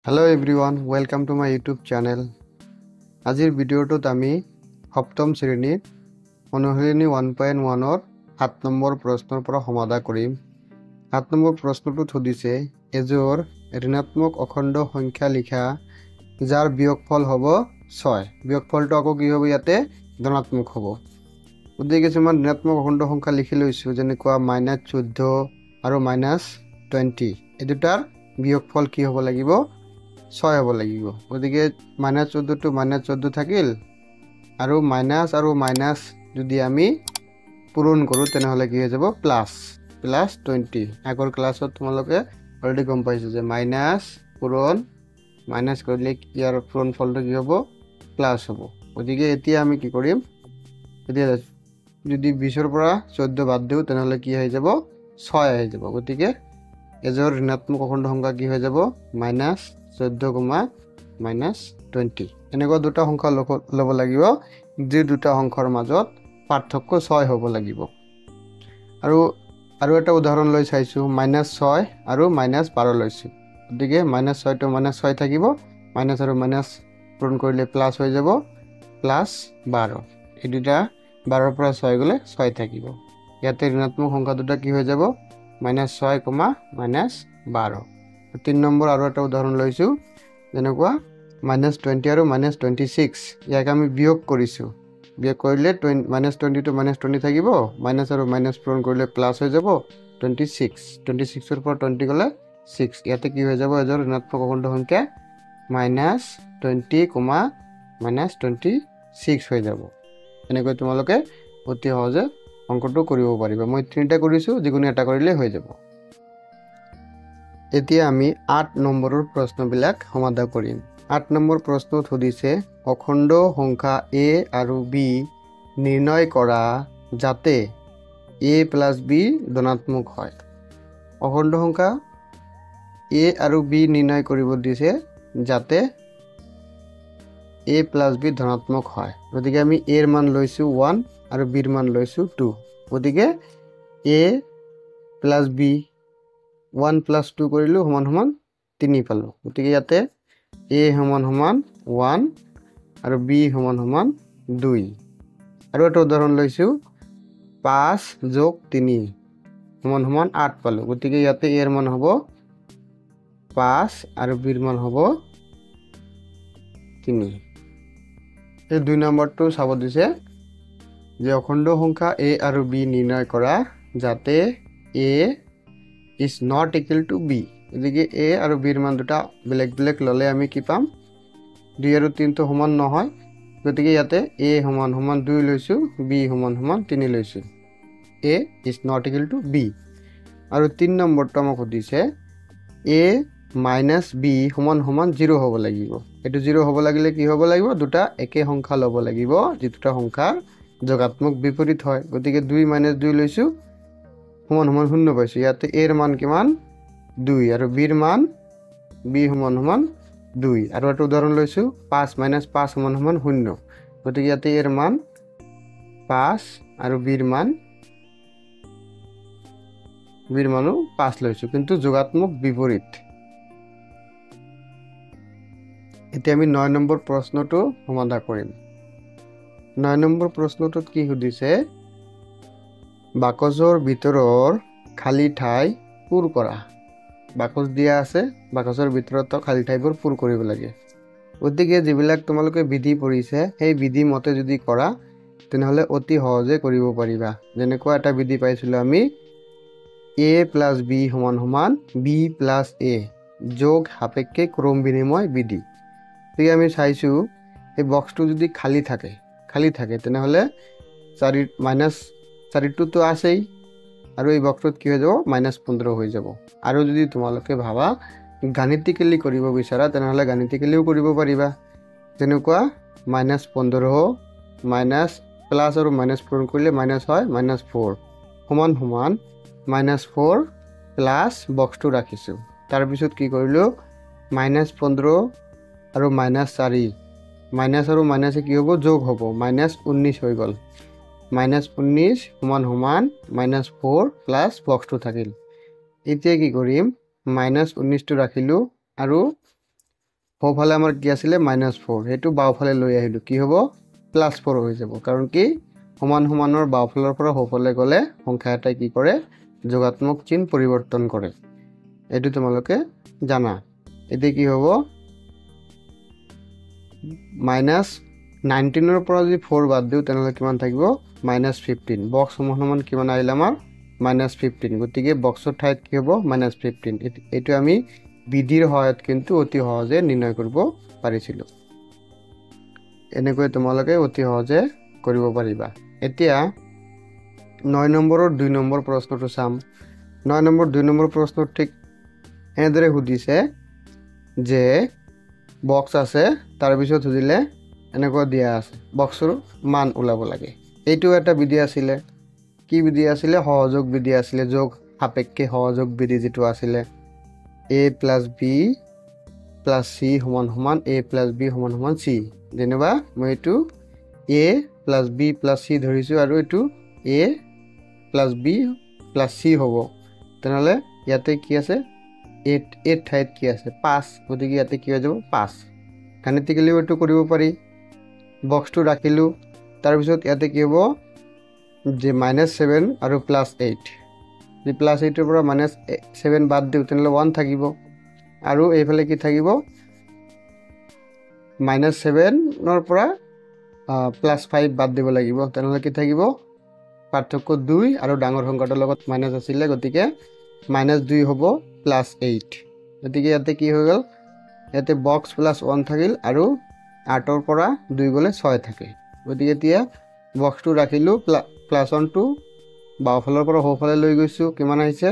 Hello everyone, welcome to my YouTube channel. আজিৰ ভিডিঅ'টোত আমি সপ্তম শ্ৰেণীৰ অনুশীলনী 1.1 ৰ 7 নম্বৰ প্ৰশ্নৰ পৰা সমাধান কৰিম। 7 নম্বৰ প্ৰশ্নটো সুধিছে এজোৰ ঋণাত্মক অখণ্ড সংখ্যা লিখা যাৰ বিয়োগফল হ'ব 6। বিয়োগফলটো আকৌ কি হ'ব ইয়াতে ধনাত্মক হ'ব। গতিকে কিছুমান ঋণাত্মক অখণ্ড সংখ্যা লিখি লৈছো যেনেকুৱা -14 আৰু -20 এই দুটাৰ বিয়োগফল কি হ'ব লাগিব 6 হ'ব লাগিব। গতিকে -14 টু -14 থাকিল আৰু মাইনাস আৰু মাইনাস যদি আমি পূৰণ কৰোঁ তেনেহ'লে কি হৈ যাব +20। আগৰ ক্লাছত তোমালোকে অলৰেডি গম পাইছো যে মাইনাস পূৰণ মাইনাস কৰিলে ইয়াৰ পূৰণ ফলটো কি হ'ব প্লাস হ'ব। গতিকে এতিয়া আমি কি কৰিম, এতিয়া যদি 20 ৰ পৰা 14 বাদ দিওঁ তেনেহ'লে কি হৈ যাব 6 হৈ যাব। গতিকে এজোৰ ঋণাত্মক অখণ্ড সংখ্যা কি হৈ যাব -14, -20 এনেকুৱা দুটা সংখ্যা ল'ব লাগিব যি দুটা সংখ্যাৰ মাজত পাৰ্থক্য 6 হ'ব লাগিব। আৰু এটা উদাহৰণ লৈ চাইছো -6 আৰু -12 লৈছো। গতিকে -6 to -6 থাকিব, মাইনাস আৰু মাইনাস পূৰণ কৰিলে প্লাস হৈ যাব +12। এই দুটা 12 পৰা 6 গ'লে 6 থাকিব। ইয়াতে ঋণাত্মক সংখ্যা দুটা কি হৈ যাব -6, -12। 3 নম্বৰ আৰু এটা উদাহৰণ লৈছো যেনেকুৱা -20 আৰু -26 ইয়াক আমি বিয়োগ কৰিছো। বিয়োগ কৰিলে -20 to -20 থাকিব, মাইনাস আৰু মাইনাস পূৰণ কৰিলে প্লাস হৈ যাব 26। 26 ৰ পৰা 20 গ'লে 6। ইয়াতে কি হৈ যাব এজোৰ ঋণাত্মক অখণ্ড সংখ্যা -20, -26 হৈ যাব। এনেকৈ তোমালোকে অতি সহজে অংকটো কৰিব পাৰিবা। মই তিনিটা কৰিছো, যিকোনো এটা কৰিলে হৈ যাব। এতিয়া আমি 8 নম্বৰৰ প্ৰশ্নবিলাক সমাধান কৰিম। 8 নম্বৰ প্ৰশ্নত সুধিছে অখণ্ড সংখ্যা a আৰু b নিৰ্ণয় কৰা যাতে a + b ধনাত্মক হয়। অখণ্ড সংখ্যা a আৰু b নিৰ্ণয় কৰিব দিছে যাতে a + b ধনাত্মক হয়। গতিকে আমি a ৰ মান লৈছো 1 আৰু b ৰ মান লৈছো 2। গতিকে a + b 1 + 2 কৰিলো সমান 3 পালো। গতিকে ইয়াতে a সমান 1 আৰু b সমান 2। আৰু এটা উদাহৰণ লৈছো 5 + 3 সমান 8 পালো। গতিকে ইয়াতে a ৰ মান হ'ব 5 আৰু b ৰ মান হ'ব 3। এই 2 নম্বৰটো চাব দিছে যে অখণ্ড সংখ্যা a আৰু b নিৰ্ণয় কৰা যাতে a is not equal to b। গতিকে a আৰু b ৰ মান দুটা বেলেগ বেলেগ ল'লে আমি কি পাম 2 আৰু 3 তো সমান নহয়। গতিকে ইয়াতে a সমান 2 লৈছো, b সমান 3 লৈছো। a is not equal to b। আৰু 3 নম্বৰটো আমাক সুধিছে a - b সমান 0 হ'ব লাগিব। এইটো 0 হ'ব লাগিলে কি হ'ব লাগিব দুটা একে সংখ্যা ল'ব লাগিব যি দুটা সংখ্যাৰ যোগাত্মক বিপৰীত হয়। গতিকে 2 - 2 লৈছো সমান 0 পাইছো। ইয়াতে a ৰ মান কিমান 2 আৰু b ৰ মান b সমান 2। আৰু এটা উদাহৰণ লৈছো 5 - 5 সমান 0। গতিকে ইয়াতে a ৰ মান 5 আৰু b ৰ মানো 5 লৈছো, কিন্তু যোগাত্মক বিপৰীত। এতিয়া আমি 9 নম্বৰ প্ৰশ্নটো সমাধান কৰিম। 9 নম্বৰ প্ৰশ্নটোত কি সুধিছে বাকচৰ ভিতৰৰ খালী ঠাই পূৰ কৰা। বাকচ দিয়া আছে, বাকচৰ ভিতৰত খালী ঠাইবোৰ পূৰ কৰিব লাগে। গতিকে যিবিলাক তোমালোকে বিধি পঢ়িছে সেই বিধি মতে যদি কৰা তেনেহ'লে অতি সহজে কৰিব পাৰিবা। যেনেকুৱা এটা বিধি পাইছিলোঁ আমি a + b সমান b + a যোগ সাপেক্ষে ক্ৰম বিনিময় বিধি। গতিকে আমি চাইছো এই বক্সটো যদি খালী থাকে তেনেহ'লে -4টো আছেই আৰু এই বক্সটোত কি হৈ যাব -15 হৈ যাব। আৰু যদি তোমালোকে ভাবা গাণিতিকেলি কৰিব বিচাৰা তেনেহ'লে গাণিতিকেলিও কৰিব পাৰিবা। যেনেকুৱা -15 মাইনাছ প্লাছ আৰু মাইনাছ পূৰণ কৰিলে মাইনাছ হয় -4 সমান -4 প্লাছ বক্সটো ৰাখিছোঁ। তাৰপিছত কি কৰিলোঁ -15 আৰু -4 মাইনাছ আৰু মাইনাছে কি হ'ব যোগ হ'ব -19 হৈ গ'ল। -19 সমান -4 প্লাছ বক্সটো থাকিল। এতিয়া কি কৰিম -19টো ৰাখিলোঁ আৰু সোঁফালে আমাৰ কি আছিলে -4 সেইটো বাওঁফালে লৈ আহিলোঁ কি হ'ব +4 হৈ যাব কাৰণ কি সমান সমানৰ বাওঁফালৰ পৰা সোঁফালে গ'লে সংখ্যা এটাই কি কৰে যোগাত্মক চিন পৰিৱৰ্তন কৰে এইটো তোমালোকে জানা এতিয়া কি হ'ব -19 পৰা যদি 4 বাদ দিওঁ তেনেহ'লে কিমান থাকিব -15 বক্স সমান সমান কিমান আহিলে আমাৰ -15 গতিকে বক্সৰ ঠাইত কি হ'ব -15 এইটো আমি বিধিৰ সহায়ত কিন্তু অতি সহজে নিৰ্ণয় কৰিব পাৰিছিলোঁ এনেকৈ তোমালোকে অতি সহজে কৰিব পাৰিবা এতিয়া 9 নম্বৰৰ 2 নম্বৰ প্ৰশ্নটো চাম 9 নম্বৰ 2 নম্বৰ প্ৰশ্ন ঠিক এনেদৰে সুধিছে যে বক্স আছে তাৰ পিছত সুধিলে এনেকুৱা দিয়া আছে বক্সৰ মান ওলাব লাগে এইটো এটা বিধি আছিলে কি বিধি আছিলে সহযোগ বিধি আছিলে যোগ সাপেক্ষে সহযোগ বিধি যেটো আছিলে a + b + c = a + b = c যেনিবা মই এইটো a + b + c ধৰিছোঁ আৰু এইটো a + b + c হ'ব তেনেহ'লে ইয়াতে কি আছে 8 ঠাইত কি আছে 5 গতিকে ইয়াতে কি হৈ যাব 5 গাণিতিকলিও এইটো কৰিব পাৰি বক্সটো ৰাখিলোঁ তাৰপিছত ইয়াতে কি হ'ব যে -7 আৰু +8 যে +8 ৰ পৰা -7 বাদ দিওঁ তেনেহ'লে 1 থাকিব আৰু এইফালে কি থাকিব -7 ৰ পৰা +5 বাদ দিব লাগিব তেনেহ'লে কি থাকিব পাৰ্থক্য 2 আৰু ডাঙৰ সংখ্যাটোৰ লগত মাইনাছ আছিলে গতিকে -2 হ'ব +8 গতিকে ইয়াতে কি হৈ গ'ল ইয়াতে বক্স +1 থাকিল আৰু 8 ৰ পৰা 2 গ'লে 6 থাকে গতিকে এতিয়া বক্সটো ৰাখিলোঁ +1 টো বাওঁফালৰ পৰা সোঁফালে লৈ গৈছোঁ কিমান আহিছে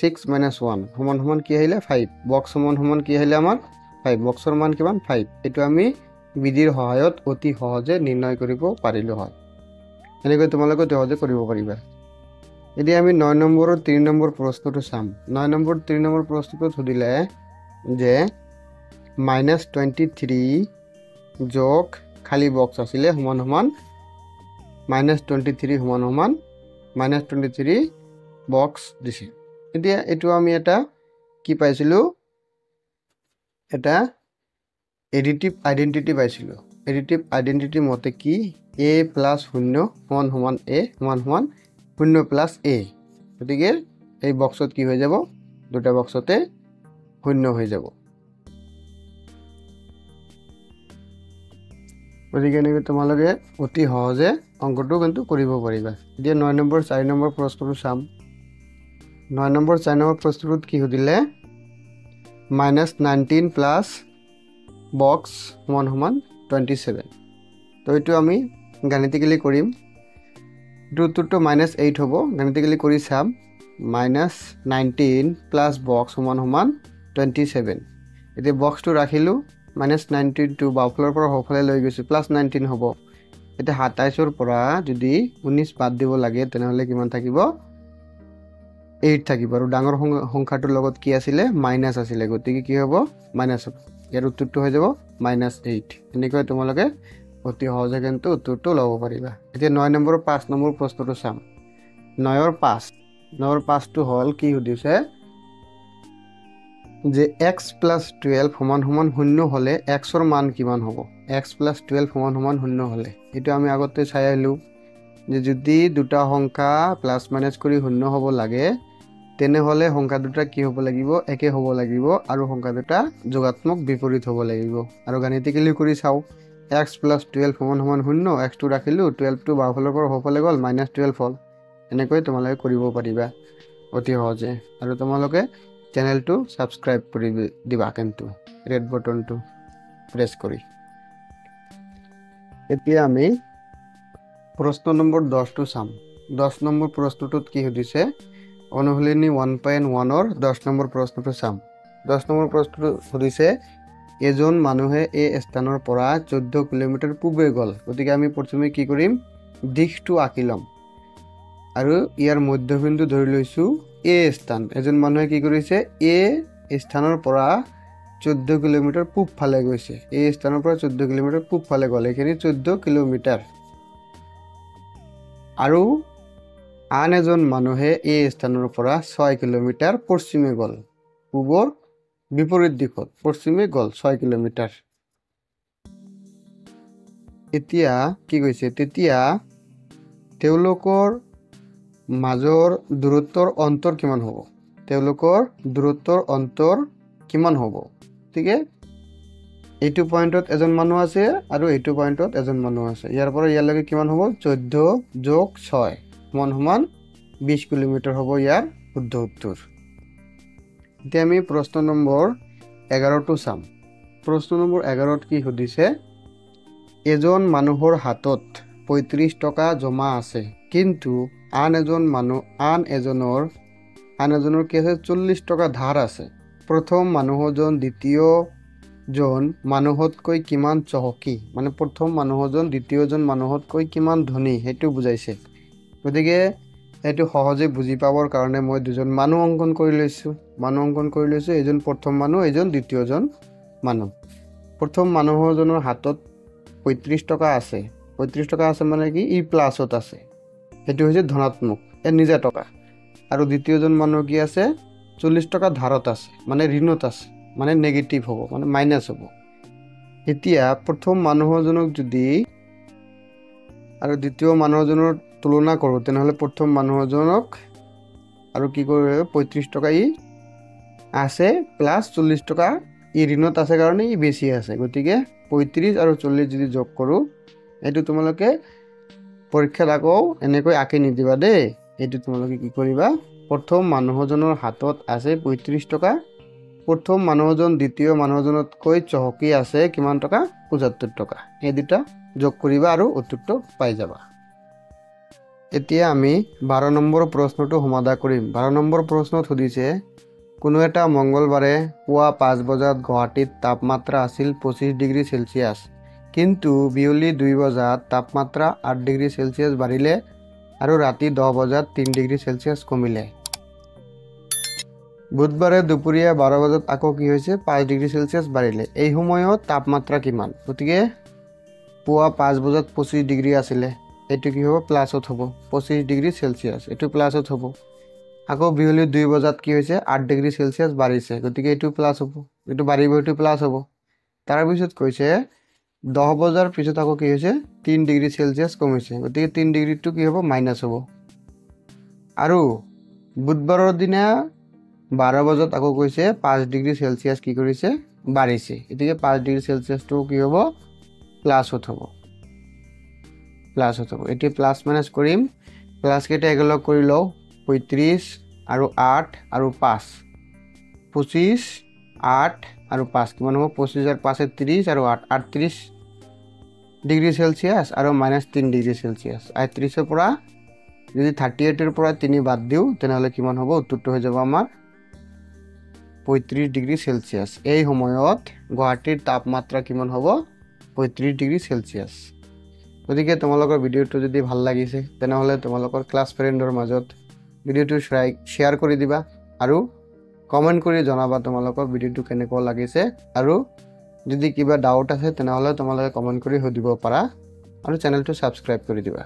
6 - 1 সমান কি আহিলে 5 বক্স সমান কি আহিলে আমাৰ 5 বক্সৰ মান কিমান 5 এইটো আমি বিধিৰ সহায়ত অতি সহজে নিৰ্ণয় কৰিব পাৰিলোঁ হয় এনেকৈ তোমালোকে সহজে কৰিব পাৰিবা এতিয়া আমি 9 নম্বৰৰ 3 নম্বৰ প্ৰশ্নটো চাম 9 নম্বৰ 3 নম্বৰ প্ৰশ্নটোত সুধিলে যে -23 যোগ খালী বক্স আছিলে সমান -23 সমান -23 বক্স দিছে এতিয়া এইটো আমি এটা কি পাইছিলোঁ এটা এডিটিভ আইডেন্টিটি পাইছিলোঁ এডিটিভ আইডেন্টিটি মতে কি a + 0 = a = 0 + a গতিকে এই বক্সত কি হৈ যাব দুটা বক্সতে 0 হৈ যাব গতিকে এনেকৈ তোমালোকে অতি সহজে অংকটো কিন্তু কৰিব পাৰিবা এতিয়া 9 নম্বৰ 4 নম্বৰ প্ৰশ্নটো চাম 9 নম্বৰ 4 নম্বৰ প্ৰশ্নটোত কি সুধিলে -19 প্লাছ বক্স সমান 27 তো এইটো আমি গাণিতিকলি কৰিম এইটো উত্তৰটো -8 হ'ব গাণিতিকলি কৰি চাম -19 প্লাছ বক্স সমান 27 এতিয়া বক্সটো ৰাখিলোঁ -19 টো বাওঁফালৰ পৰা সোঁফালে লৈ গৈছোঁ +19 হ'ব এতিয়া 27 ৰ পৰা যদি 19 বাদ দিব লাগে তেনেহ'লে কিমান থাকিব 8 থাকিব আৰু ডাঙৰ সংখ্যাটোৰ লগত কি আছিলে মাইনাছ আছিলে গতিকে কি হ'ব মাইনাছ হ'ব ইয়াৰ উত্তৰটো হৈ যাব -8 এনেকৈ তোমালোকে অতি সহজে কিন্তু উত্তৰটো ল'ব পাৰিবা এতিয়া 9 নম্বৰ 5 নম্বৰ প্ৰশ্নটো চাম 9ৰ 5টো হ'ল কি সুধিছে যে x + 12 সমান 0 হ'লে x ৰ মান কিমান হ'ব x + 12 সমান 0 হ'লে এইটো আমি আগতে চাই আহিলোঁ যে যদি দুটা সংখ্যা প্লাছ মাইনাছ কৰি 0 হ'ব লাগে তেনেহ'লে সংখ্যা দুটা কি হ'ব লাগিব একে হ'ব লাগিব আৰু সংখ্যা দুটা যোগাত্মক বিপৰীত হ'ব লাগিব আৰু গাণিতিকলি কৰি চাওঁ x + 12 সমান 0 x টো ৰাখিলোঁ 12 টো বাওঁফালৰ পৰা সোঁফালে গ'ল -12 হ'ল এনেকৈ তোমালোকে কৰিব পাৰিবা অতি সহজে আৰু তোমালোকে চেনেলটো সাবস্ক্ৰাইব কৰি দিবা কিন্তু ৰেড বটনটো প্ৰেছ কৰি এতিয়া আমি প্ৰশ্ন নম্বৰ 10 টো চাম 10 নম্বৰ প্ৰশ্নটোত কি সুধিছে অনুশীলনী 1.1 ৰ 10 নম্বৰ প্ৰশ্নটো চাম 10 নম্বৰ প্ৰশ্নটো সুধিছে এজন মানুহে এই স্থানৰ পৰা 14 কিলোমিটাৰ পূবে গ'ল গতিকে আমি প্ৰথমে কি কৰিম দিশটো আঁকি ল'ম আৰু ইয়াৰ মধ্যবিন্দু ধৰি লৈছো এ স্থান এজন মানুহে কি কৰিছে এ স্থানৰ পৰা 14 কিলোমিটাৰ পূব ফালে গৈছে এই স্থানৰ পৰা 14 কিলোমিটাৰ পূব ফালে গ'ল এখিনি 14 কিলোমিটাৰ আৰু আন এজন মানুহে এই স্থানৰ পৰা 6 কিলোমিটাৰ পশ্চিমে গ'ল পূবৰ বিপৰীত দিশত পশ্চিমে গ'ল 6 কিলোমিটাৰ। এতিয়া কি কৈছে, তেতিয়া তেওঁলোকৰ মাজৰ দূৰত্বৰ অন্তৰ কিমান হ'ব? তেওঁলোকৰ দূৰত্বৰ অন্তৰ কিমান হ'ব? গতিকে এইটো পইণ্টত এজন মানুহ আছে আৰু এইটো পইণ্টত এজন মানুহ আছে। ইয়াৰ পৰা ইয়ালৈকে কিমান হ'ব? 14 যোগ 6 সমান 20 কিলোমিটাৰ হ'ব ইয়াৰ শুদ্ধ উত্তৰ। এতিয়া আমি প্ৰশ্ন নম্বৰ 11টো চাম। প্ৰশ্ন নম্বৰ 11ত কি সুধিছে? এজন মানুহৰ হাতত 35 টকা জমা আছে, কিন্তু আন এজনৰ কি আছে? 40 টকা ধাৰ আছে। প্ৰথম মানুহজন দ্বিতীয়জন মানুহতকৈ কিমান চহকী? মানে প্ৰথম মানুহজন দ্বিতীয়জন মানুহতকৈ কিমান ধনী সেইটো বুজাইছে। গতিকে এইটো সহজে বুজি পাবৰ কাৰণে মই দুজন মানুহ অংকন কৰি লৈছোঁ। এজন প্ৰথম মানুহ, এজন দ্বিতীয়জন মানুহ। প্ৰথম মানুহজনৰ হাতত 35 টকা আছে। 35 টকা আছে মানে কি? ই প্লাছত আছে, সেইটো হৈছে ধনাত্মক, নিজা টকা। আৰু দ্বিতীয়জন মানুহ কি আছে? 40 টকা ধাৰত আছে, মানে ঋণত আছে, মানে নেগেটিভ হ'ব, মানে মাইনাছ হ'ব। এতিয়া প্ৰথম মানুহজনক যদি আৰু দ্বিতীয় মানুহজনৰ তুলনা কৰোঁ, তেনেহ'লে প্ৰথম মানুহজনক আৰু কি কৰিব? 35 টকা ই আছে প্লাছ 40 টকা ই ঋণত আছে কাৰণে ই বেছি আছে। গতিকে 35 আৰু 40 যদি যোগ কৰোঁ, এইটো তোমালোকে পৰীক্ষাত আকৌ এনেকৈ আঁকি নিদিবা দেই। এইটো তোমালোকে কি কৰিবা? প্ৰথম মানুহজনৰ হাতত আছে 35 টকা। প্ৰথম মানুহজন দ্বিতীয় মানুহজনতকৈ চহকী আছে কিমান টকা? 75 টকা। এই দুটা যোগ কৰিবা আৰু উত্তৰটো পাই যাবা। এতিয়া আমি 12 নম্বৰ প্ৰশ্নটো সমাধান কৰিম। 12 নম্বৰ প্ৰশ্নত সুধিছে, কোনো এটা মঙ্গলবাৰে পুৱা 5 বজাত গুৱাহাটীত তাপমাত্ৰা আছিল 25 ডিগ্ৰী চেলচিয়াছ, কিন্তু বিয়লি 2 বজাত তাপমাত্ৰা 8 ডিগ্ৰী চেলচিয়াছ বাঢ়িলে আৰু ৰাতি 10 বজাত 3 ডিগ্ৰী চেলচিয়াছ কমিলে। বুধবাৰে দুপৰীয়া 12 বজাত আকৌ কি হৈছে? 5 ডিগ্ৰী চেলচিয়াছ বাঢ়িলে। এই সময়ত তাপমাত্ৰা কিমান? গতিকে পুৱা 5 বজাত 25 ডিগ্ৰী আছিলে, এইটো কি হ'ব? প্লাছত হ'ব, 25 ডিগ্ৰী চেলচিয়াছ, এইটো প্লাছত হ'ব। আকৌ বিয়লি 2 বজাত কি হৈছে? 8 ডিগ্ৰী চেলচিয়াছ বাঢ়িছে, গতিকে এইটো প্লাছ হ'ব, এইটো বাঢ়িব, এইটো প্লাছ হ'ব। তাৰপিছত কৈছে 10 বজাৰ পিছত আকৌ কি হৈছে? 3 ডিগ্ৰী চেলচিয়াছ কমিছে, গতিকে 3 ডিগ্ৰীটো কি হ'ব? মাইনাছ হ'ব। আৰু বুধবাৰৰ দিনা 12 বজাত আকৌ কৈছে 5 ডিগ্ৰী চেলচিয়াছ কি কৰিছে? বাঢ়িছে, গতিকে 5 ডিগ্ৰী চেলচিয়াছটো কি হ'ব? প্লাছত হ'ব। এতিয়া প্লাছ মাইনাছ কৰিম। প্লাছকেইটা একেলগ কৰি লওঁ। 35 আৰু 8 আৰু 5, 25, 8 আৰু 5 কিমান হ'ব? 25 আৰু 5 30 আৰু 8 38 ডিগ্ৰী চেলচিয়াছ আৰু -3 ডিগ্ৰী চেলচিয়াছ। 38ৰ পৰা যদি 38ৰ পৰা 3 বাদ দিওঁ, তেনেহ'লে কিমান হ'ব? উত্তৰটো হৈ যাব আমাৰ 35 ডিগ্ৰী চেলচিয়াছ। এই সময়ত গুৱাহাটীৰ তাপমাত্ৰা কিমান হ'ব? 35 ডিগ্ৰী চেলচিয়াছ। গতিকে তোমালোকৰ ভিডিঅ'টো যদি ভাল লাগিছে, তেনেহ'লে তোমালোকৰ ক্লাছ ফ্ৰেণ্ডৰ মাজত ভিডিঅ'টো শ্বেয়াৰ কৰি দিবা আৰু কমেণ্ট কৰি জনাবা তোমালোকৰ ভিডিঅ'টো কেনেকুৱা লাগিছে। আৰু যদি কিবা ডাউট আছে, তেনেহ'লে তোমালোকে কমেণ্ট কৰি সুধিব পাৰা আৰু চেনেলটো ছাবস্ক্ৰাইব কৰি দিবা।